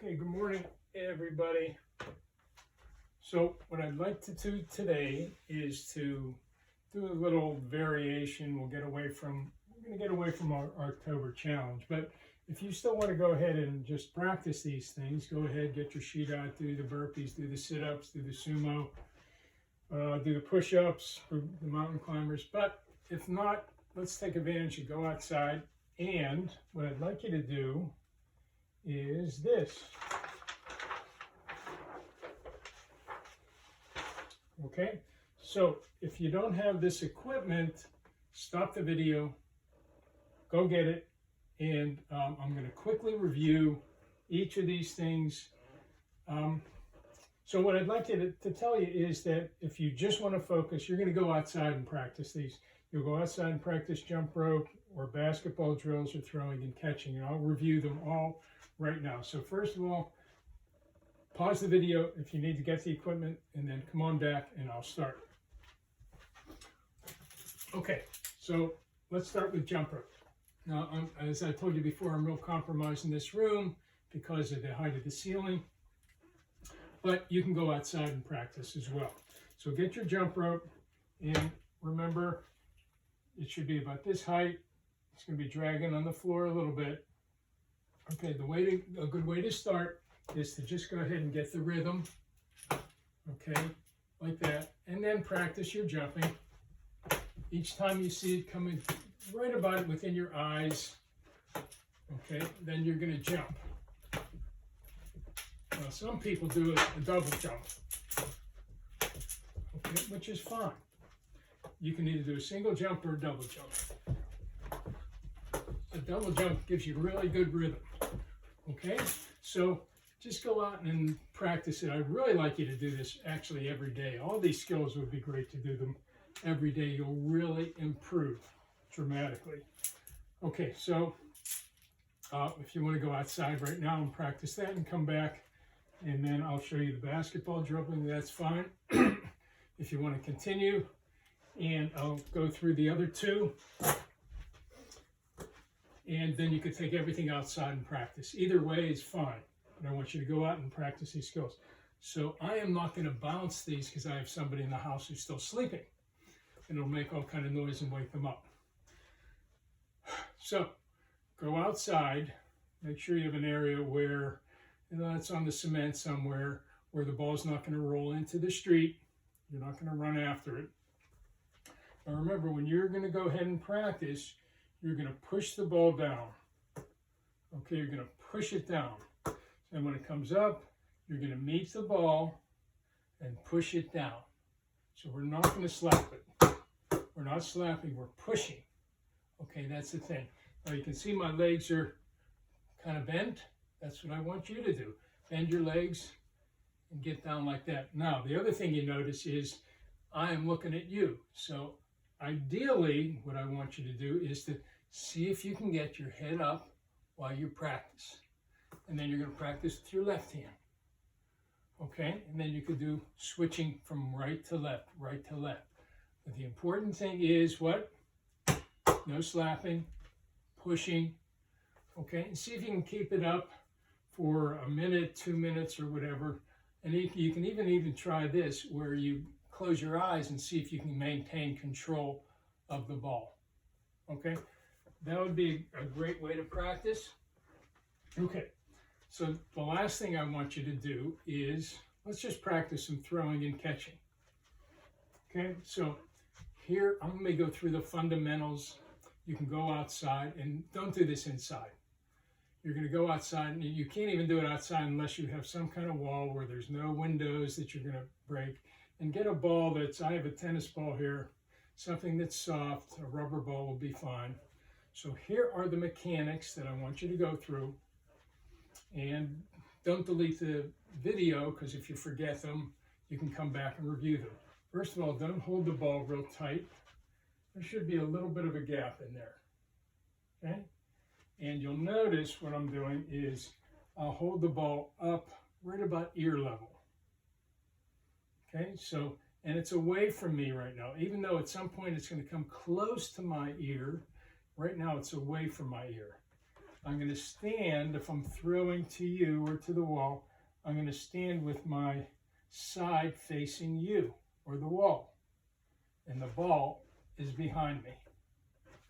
Okay, good morning, everybody. So what I'd like to do today is to do a little variation. We're going to get away from our October challenge. But if you still want to go ahead and just practice these things, go ahead, get your sheet out, do the burpees, do the sit-ups, do the sumo, do the push-ups for the mountain climbers. But if not, let's take advantage and go outside. And what I'd like you to do is this. Okay, so if you don't have this equipment, stop the video, go get it, and I'm going to quickly review each of these things. So what I'd like you to tell you is that if you just want to focus, you're going to go outside and practice these. You'll go outside and practice jump rope or basketball drills or throwing and catching, and I'll review them all right now. So first of all, pause the video if you need to get the equipment, and then come on back and I'll start. Okay, so let's start with jump rope. Now, as I told you before, I'm real compromised in this room because of the height of the ceiling, but you can go outside and practice as well. So get your jump rope, and remember, it should be about this height. It's going to be dragging on the floor a little bit. Okay, a good way to start is to just go ahead and get the rhythm, okay, like that, and then practice your jumping. Each time you see it coming right about it within your eyes, okay, then you're going to jump. Now, some people do a double jump, okay, which is fine. You can either do a single jump or a double jump. A double jump gives you really good rhythm, okay? So just go out and practice it. I'd really like you to do this actually every day. All these skills would be great to do them every day. You'll really improve dramatically. Okay, so if you want to go outside right now and practice that and come back, and then I'll show you the basketball dribbling, that's fine. If you want to continue, and I'll go through the other two, and then you could take everything outside and practice. Either way is fine, but I want you to go out and practice these skills. So I am not going to bounce these because I have somebody in the house who's still sleeping, and it'll make all kind of noise and wake them up. So go outside, make sure you have an area where, it's on the cement somewhere, where the ball's not going to roll into the street. You're not going to run after it. Now remember, when you're going to go ahead and practice, you're going to push the ball down. Okay, you're going to push it down. And when it comes up, you're going to meet the ball and push it down. So we're not going to slap it. We're not slapping, we're pushing. Okay, that's the thing. Now you can see my legs are kind of bent. That's what I want you to do. Bend your legs and get down like that. Now, the other thing you notice is I am looking at you. So ideally, what I want you to do is to see if you can get your head up while you practice. And then you're going to practice with your left hand. Okay? And then you could do switching from right to left, right to left. But the important thing is what? No slapping, pushing. Okay? And see if you can keep it up for a minute, 2 minutes, or whatever. And you can even try this, where you close your eyes and see if you can maintain control of the ball. Okay? That would be a great way to practice. Okay, so the last thing I want you to do is, let's just practice some throwing and catching. Okay, so here I'm going to go through the fundamentals. You can go outside, and don't do this inside. You're going to go outside, and you can't even do it outside unless you have some kind of wall where there's no windows that you're going to break. And get a ball I have a tennis ball here, something that's soft, a rubber ball will be fine. So here are the mechanics that I want you to go through. And don't delete the video, because if you forget them, you can come back and review them. First of all, don't hold the ball real tight. There should be a little bit of a gap in there. Okay? And you'll notice what I'm doing is I'll hold the ball up right about ear level. Okay, so, and it's away from me right now. Even though at some point it's going to come close to my ear, right now it's away from my ear. I'm going to stand, if I'm throwing to you or to the wall, I'm going to stand with my side facing you or the wall. And the ball is behind me.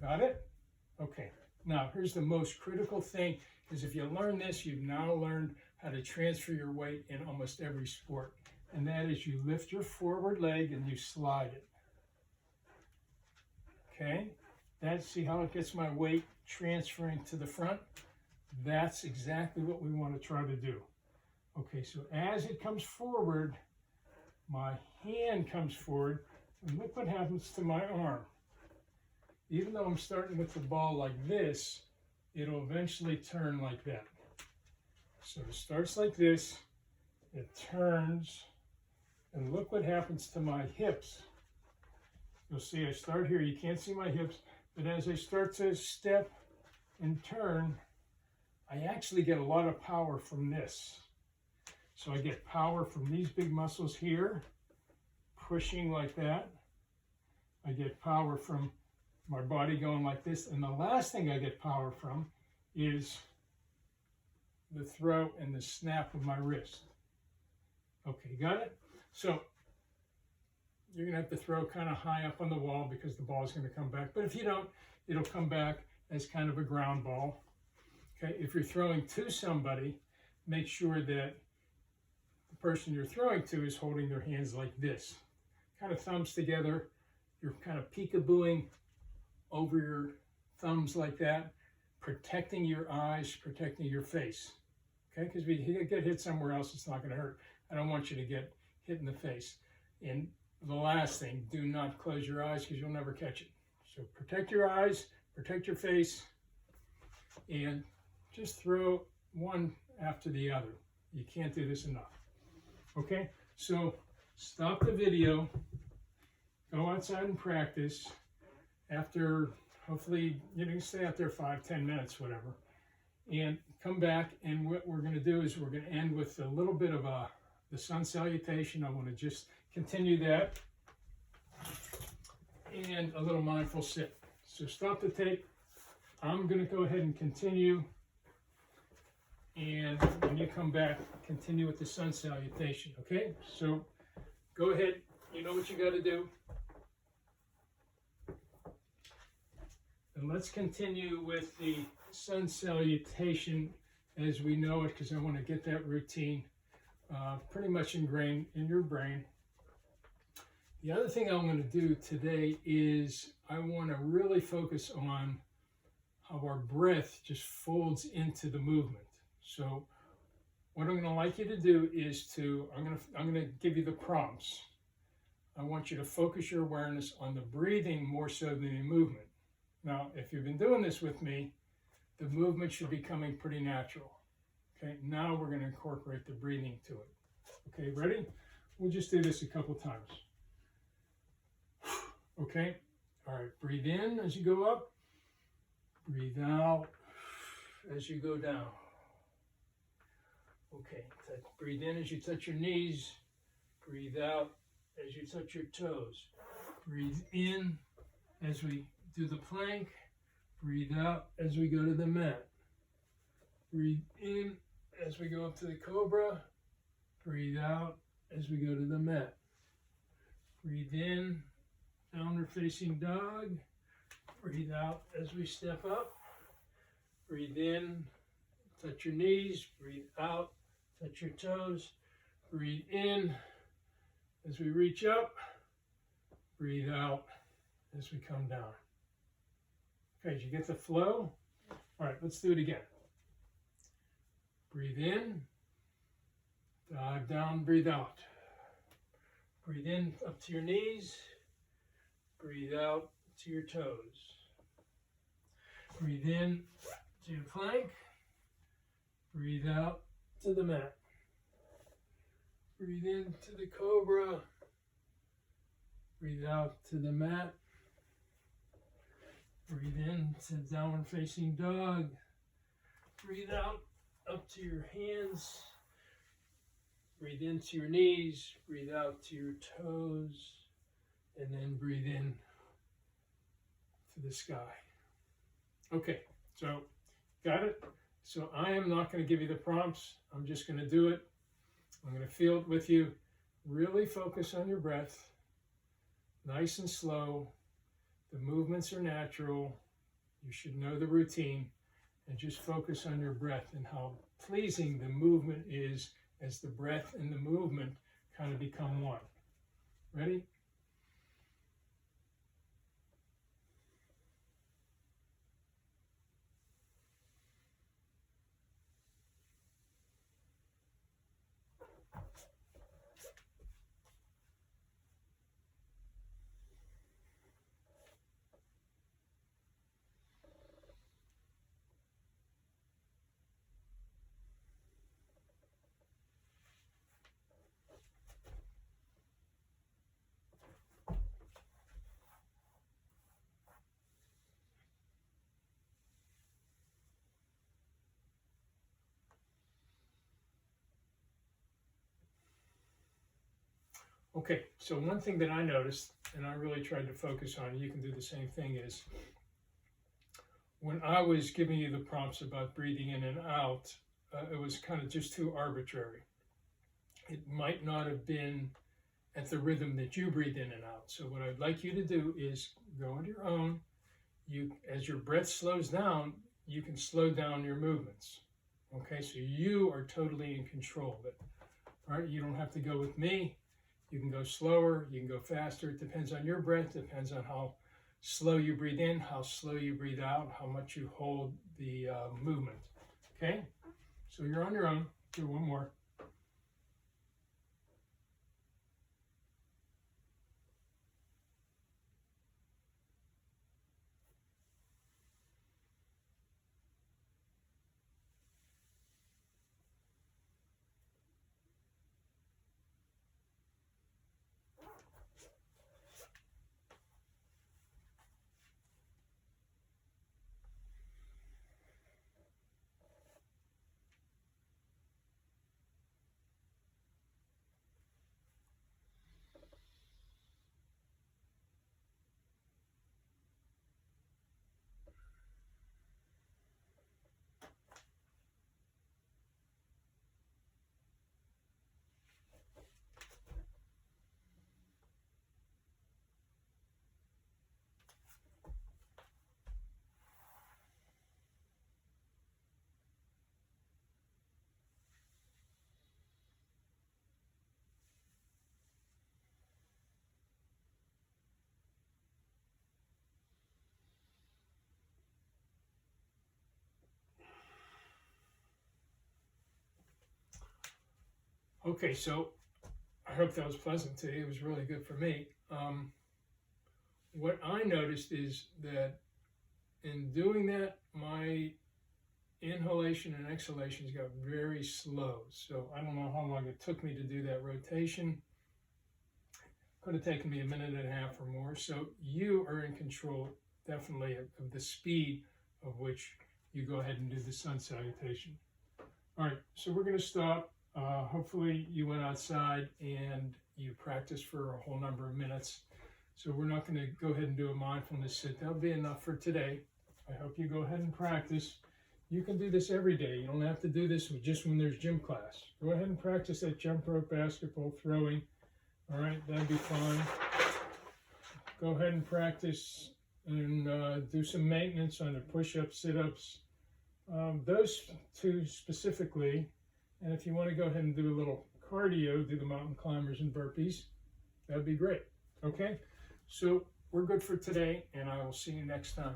Got it? Okay. Now, here's the most critical thing, is if you learn this, you've now learned how to transfer your weight in almost every sport. And that is you lift your forward leg and you slide it. Okay? See how it gets my weight transferring to the front? That's exactly what we want to try to do. Okay, so as it comes forward, my hand comes forward, and look what happens to my arm. Even though I'm starting with the ball like this, it'll eventually turn like that. So it starts like this, it turns, and look what happens to my hips. You'll see I start here, you can't see my hips, but as I start to step and turn, I actually get a lot of power from this. So I get power from these big muscles here, pushing like that. I get power from my body going like this. And the last thing I get power from is the throw and the snap of my wrist. Okay, got it? So you're going to have to throw kind of high up on the wall because the ball is going to come back. But if you don't, it'll come back as kind of a ground ball. Okay, if you're throwing to somebody, make sure that the person you're throwing to is holding their hands like this. Kind of thumbs together. You're kind of peekabooing over your thumbs like that, protecting your eyes, protecting your face. Okay, because if you get hit somewhere else, it's not going to hurt. I don't want you to get hit in the face. And the last thing, do not close your eyes because you'll never catch it. So protect your eyes, protect your face, and just throw one after the other. You can't do this enough. Okay, so stop the video, go outside and practice. After, hopefully, you can stay out there 5-10 minutes, whatever, and come back. And what we're going to do is we're going to end with a little bit of the sun salutation. I want to just continue that, and a little mindful sit. So stop the tape. I'm going to go ahead and continue, and when you come back, continue with the sun salutation. Okay, so go ahead. You know what you got to do. And let's continue with the sun salutation as we know it, because I want to get that routine pretty much ingrained in your brain. The other thing I'm going to do today is I want to really focus on how our breath just folds into the movement. So what I'm going to like you to do is I'm going to give you the prompts. I want you to focus your awareness on the breathing more so than the movement. Now, if you've been doing this with me, the movement should be coming pretty natural. Okay, now we're going to incorporate the breathing to it. Okay, ready? We'll just do this a couple times. Okay, all right, breathe in as you go up. Breathe out as you go down. Okay, breathe in as you touch your knees. Breathe out as you touch your toes. Breathe in as we do the plank. Breathe out as we go to the mat. Breathe in as we go up to the cobra. Breathe out as we go to the mat. Breathe in, downward facing dog. Breathe out as we step up. Breathe in, touch your knees. Breathe out, touch your toes. Breathe in as we reach up. Breathe out as we come down. Okay, did you get the flow? All right, let's do it again. Breathe in, dive down, breathe out. Breathe in up to your knees. Breathe out to your toes. Breathe in to your plank. Breathe out to the mat. Breathe in to the cobra. Breathe out to the mat. Breathe in to downward facing dog. Breathe out up to your hands. Breathe into your knees. Breathe out to your toes. And then breathe in to the sky. Okay, so Got it? So I am not going to give you the prompts. I'm just going to do it. I'm going to feel it with you. Really focus on your breath. Nice and slow. The movements are natural. You should know the routine. And just focus on your breath and how pleasing the movement is as the breath and the movement kind of become one. Ready? Okay, so one thing that I noticed, and I really tried to focus on, you can do the same thing, is when I was giving you the prompts about breathing in and out, it was kind of just too arbitrary. It might not have been at the rhythm that you breathe in and out. So what I'd like you to do is go on your own. As your breath slows down, you can slow down your movements. Okay, so you are totally in control of it. All right, you don't have to go with me. You can go slower, you can go faster. It depends on your breath, depends on how slow you breathe in, how slow you breathe out, how much you hold the movement. Okay, so you're on your own. Do one more. Okay, so I hope that was pleasant to you. It was really good for me. What I noticed is that in doing that, my inhalation and exhalations got very slow. So I don't know how long it took me to do that rotation. Could have taken me a minute and a half or more. So you are in control, definitely, of the speed of which you go ahead and do the sun salutation. All right, so we're going to stop. Hopefully you went outside and you practiced for a whole number of minutes. So we're not going to go ahead and do a mindfulness sit. That'll be enough for today. I hope you go ahead and practice. You can do this every day. You don't have to do this just when there's gym class. Go ahead and practice that jump rope, basketball, throwing. All right, that'll be fine. Go ahead and practice and do some maintenance on the push-ups, sit-ups. Those two specifically. And if you want to go ahead and do a little cardio, do the mountain climbers and burpees, that'd be great. Okay, so we're good for today, and I will see you next time.